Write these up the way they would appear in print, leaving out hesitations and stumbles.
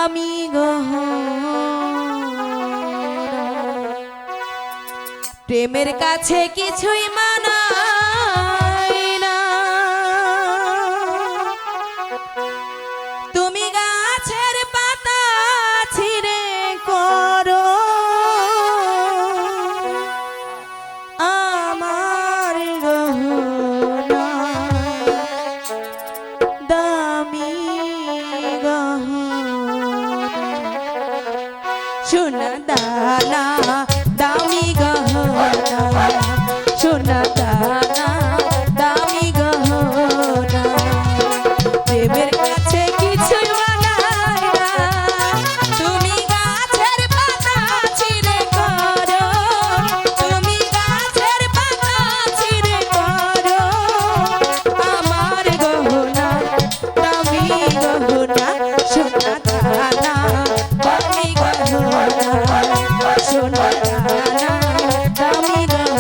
দামি প্রেমের কাছে কিছুই মানায় না। তুমি গাছের পাতা ছিঁড়ে করো আমার গহনা, দামি সোনা দানা দামি গহনা, সোনা দানা দামি গহনা, প্রেমের কাছে কিছুই মানায় না। তুমি গাছের পাতা ছিঁড়ে করো, তুমি গাছের পাতা ছিঁড়ে করো আমার গহনা, দামি গহনা, সোনা দানা দামি গহনা, সোনা দানা দামি গহনা।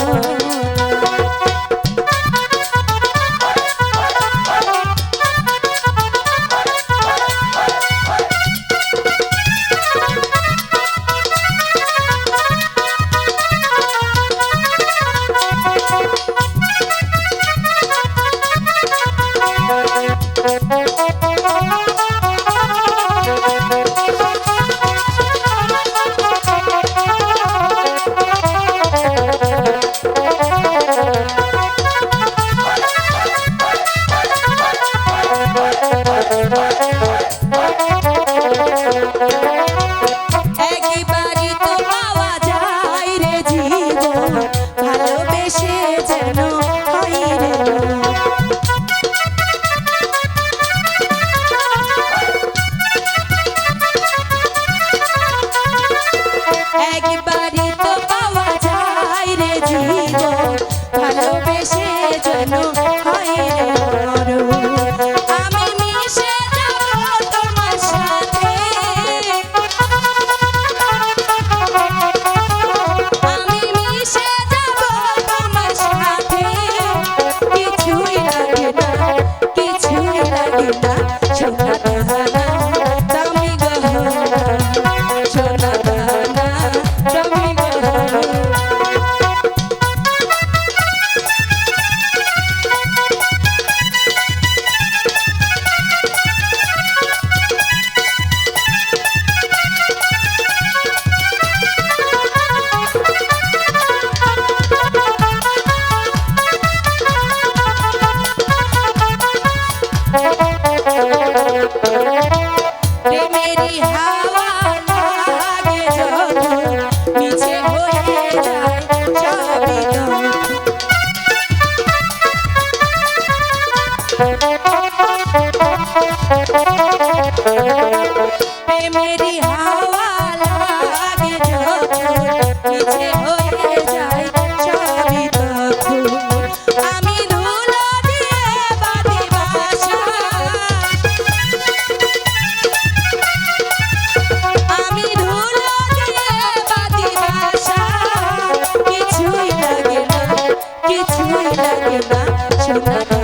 একবারই তো পাওয়া যায় রে জীবন, ভালোবেসে যেন হয় রে একবারই তো পাওয়া যায় রে জীবন, ভালোবেসে যেন হয় রে আমি মিশে যাব তোমার সাথে, আমি মিশে যাব তোমার সাথে, কিছুই লাগে না, কিছুই লাগে না, সোনা দানা দামি গহনা, সোনা দানা দামি গহনা। প্রেমেরই হাওয়া লাগে যখন নিচে হয়ে যায় সবই তখন, প্রেমেরই হাওয়া লাগে যখন নিচে হয়ে যায় সবই তখন, আমি ধুলো দিয়ে বাঁধি বাসা, আমি ধুলো দিয়ে বাঁধি বাসা, কিছুই লাগে না, কিছুই লাগে না, সোনা